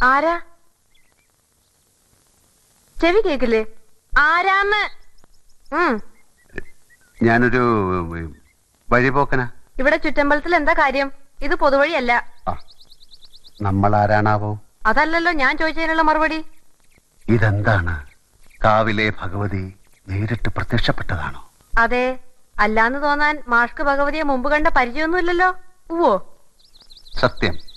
ആരാ? ചെവി കേക്കില്ലേ? ആരാന്ന്? ഞാനൊരു വഴിപോക്കനാ. ഇവിടെ ചുറ്റമ്പലത്തിൽ എന്താ കാര്യം? ഇത് പൊതുവഴിയല്ല. നമ്മൾ ആരാണാവോ? അതല്ലല്ലോ ഞാൻ ചോദിച്ചതിനുള്ള മറുപടി. ഇതെന്താണ്? കാവിലെ ഭഗവതി നേരിട്ട് പ്രത്യക്ഷപ്പെട്ടതാണോ? അതെ. അല്ലാന്ന് തോന്നാൻ മാഷ്ക്ക് ഭഗവതിയെ മുമ്പ് കണ്ട പരിചയമൊന്നുമില്ലല്ലോ. ഉവ്വോ? സത്യം.